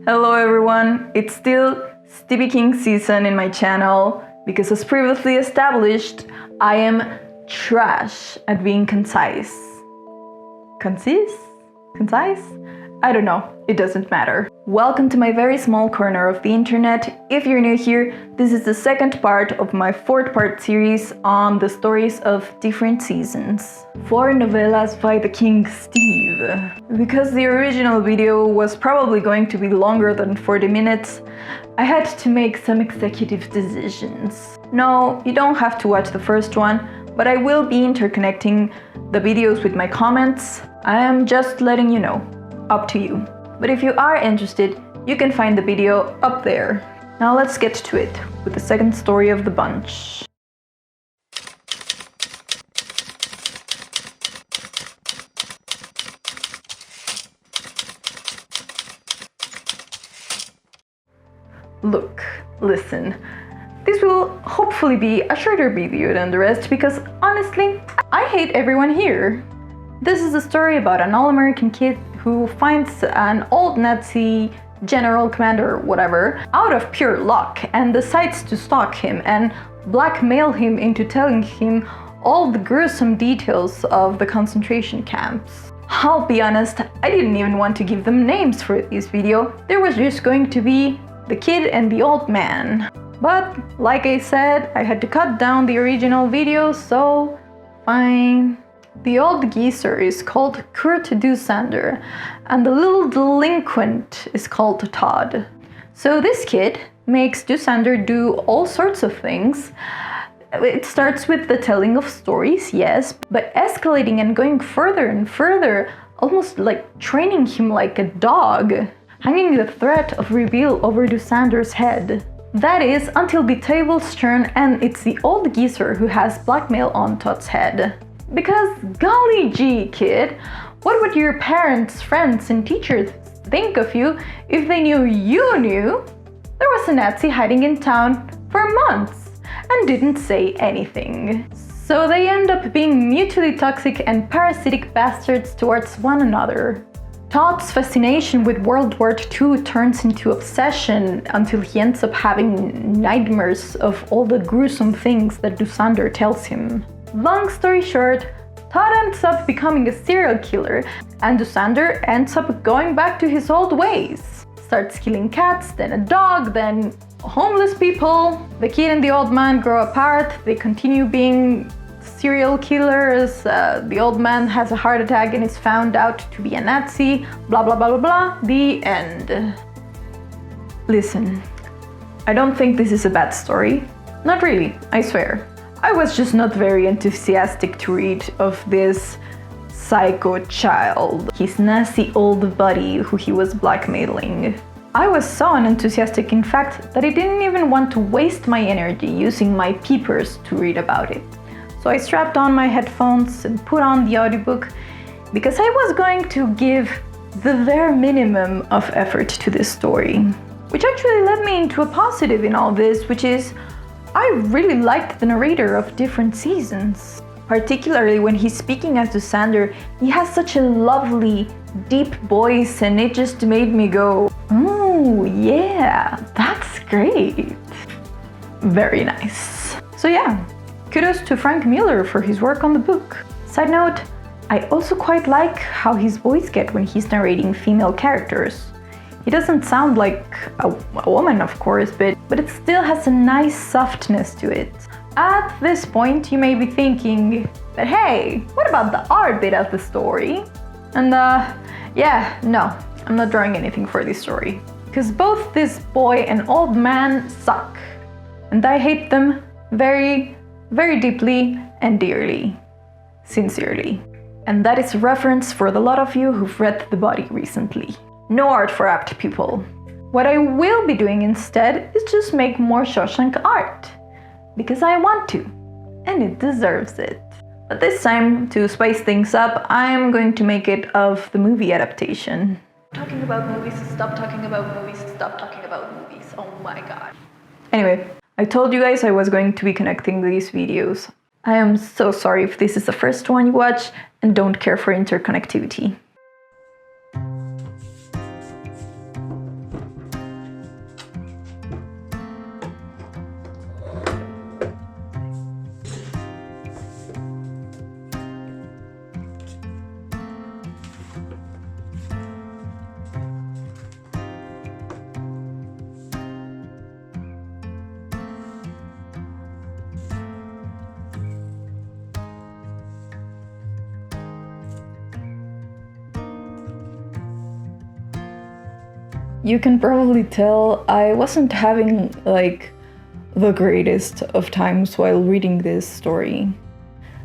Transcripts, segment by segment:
Hello everyone, it's still Stevie King season in my channel because as previously established, I am trash at being concise. Concise? Concise? I don't know, it doesn't matter. Welcome to my very small corner of the internet. If you're new here, this is the second part of my 4-part series on the stories of different seasons. 4 novellas by the King Steve. Because the original video was probably going to be longer than 40 minutes, I had to make some executive decisions. No, you don't have to watch the first one, but I will be interconnecting the videos with my comments. I am just letting you know. Up to you. But if you are interested, you can find the video up there. Now let's get to it with the second story of the bunch. Look, listen. This will hopefully be a shorter video than the rest because honestly, I hate everyone here. This is a story about an all-American kid who finds an old Nazi general commander, whatever, out of pure luck and decides to stalk him and blackmail him into telling him all the gruesome details of the concentration camps. I'll be honest, I didn't even want to give them names for this video. There was just going to be the kid and the old man. But like I said, I had to cut down the original video, so fine. The old geezer is called Kurt Dusander, and the little delinquent is called Todd. So this kid makes Dusander do all sorts of things. It starts with the telling of stories, yes, but escalating and going further and further, almost like training him like a dog, hanging the threat of reveal over Dusander's head. That is, until the tables turn and it's the old geezer who has blackmail on Todd's head. Because golly gee, kid, what would your parents, friends, and teachers think of you if they knew you knew there was a Nazi hiding in town for months and didn't say anything? So they end up being mutually toxic and parasitic bastards towards one another. Todd's fascination with World War II turns into obsession until he ends up having nightmares of all the gruesome things that Dusander tells him. Long story short, Todd ends up becoming a serial killer, and Dusander ends up going back to his old ways. Starts killing cats, then a dog, then homeless people. The kid and the old man grow apart, they continue being serial killers, the old man has a heart attack and is found out to be a Nazi, blah blah blah blah blah, the end. Listen, I don't think this is a bad story. Not really, I swear. I was just not very enthusiastic to read of this psycho child, his nasty old buddy who he was blackmailing. I was so unenthusiastic in fact that I didn't even want to waste my energy using my peepers to read about it. So I strapped on my headphones and put on the audiobook because I was going to give the bare minimum of effort to this story. Which actually led me into a positive in all this, which is I really liked the narrator of different seasons. Particularly when he's speaking as Dusander, he has such a lovely, deep voice and it just made me go, oh yeah, that's great. Very nice. So yeah, kudos to Frank Miller for his work on the book. Side note, I also quite like how his voice gets when he's narrating female characters. He doesn't sound like a woman, of course, but it still has a nice softness to it. At this point, you may be thinking, but hey, what about the art bit of the story? And yeah, no, I'm not drawing anything for this story. Because both this boy and old man suck. And I hate them very, very deeply and dearly. Sincerely. And that is a reference for the lot of you who've read The Body recently. No art for Apt Pupil. What I will be doing instead is just make more Shawshank art. Because I want to. And it deserves it. But this time, to spice things up, I'm going to make it of the movie adaptation. Talking about movies, stop talking about movies, stop talking about movies. Oh my god. Anyway, I told you guys I was going to be connecting these videos. I am so sorry if this is the first one you watch and don't care for interconnectivity. You can probably tell I wasn't having, like, the greatest of times while reading this story.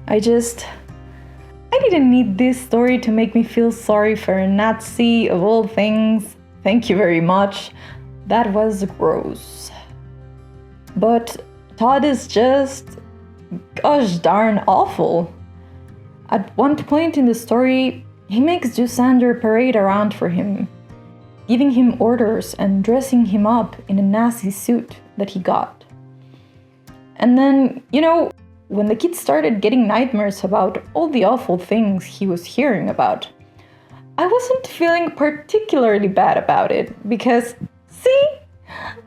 I didn't need this story to make me feel sorry for a Nazi of all things. Thank you very much. That was gross. But Todd is just gosh darn awful. At one point in the story, he makes Jusander parade around for him, giving him orders and dressing him up in a Nazi suit that he got. And then, when the kid started getting nightmares about all the awful things he was hearing about, I wasn't feeling particularly bad about it, because, see?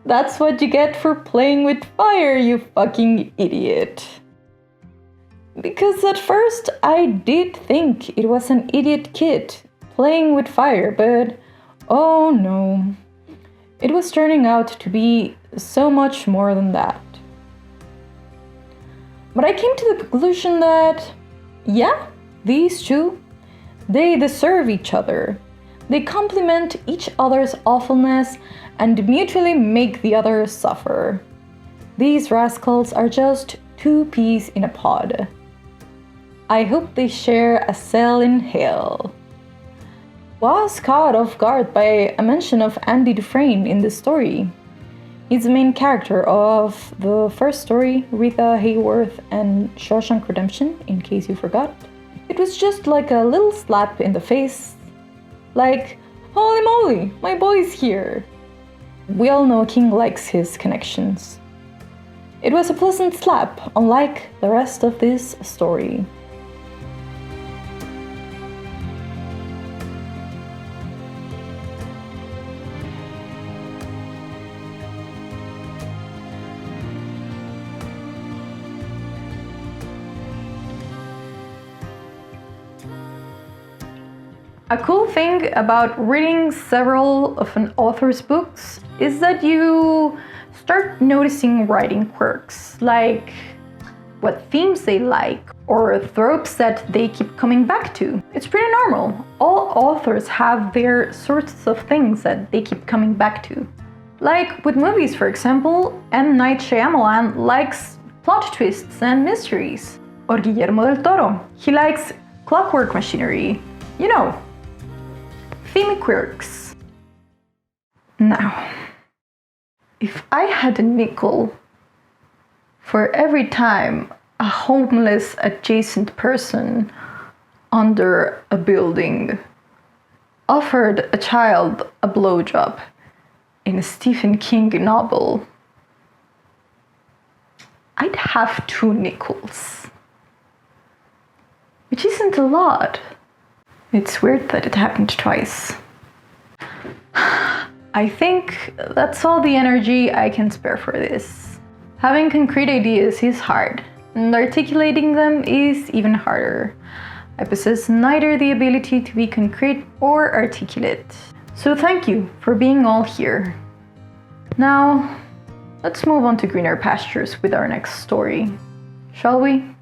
That's what you get for playing with fire, you fucking idiot. Because at first I did think it was an idiot kid playing with fire, but oh no. It was turning out to be so much more than that. But I came to the conclusion that, yeah, these two, they deserve each other. They complement each other's awfulness and mutually make the other suffer. These rascals are just two peas in a pod. I hope they share a cell in hell. Was caught off guard by a mention of Andy Dufresne in the story. He's the main character of the first story, Rita, Hayworth, and Shawshank Redemption, in case you forgot. It was just like a little slap in the face. Like, holy moly, my boy's here. We all know King likes his connections. It was a pleasant slap, unlike the rest of this story. A cool thing about reading several of an author's books is that you start noticing writing quirks, like what themes they like or tropes that they keep coming back to. It's pretty normal. All authors have their sorts of things that they keep coming back to. Like with movies, for example, M. Night Shyamalan likes plot twists and mysteries. Or Guillermo del Toro, he likes clockwork machinery. Theme quirks. Now, if I had a nickel for every time a homeless adjacent person under a building offered a child a blowjob in a Stephen King novel, I'd have 2 nickels. Which isn't a lot. It's weird that it happened twice. I think that's all the energy I can spare for this. Having concrete ideas is hard, and articulating them is even harder. I possess neither the ability to be concrete or articulate. So thank you for being all here. Now, let's move on to greener pastures with our next story, shall we?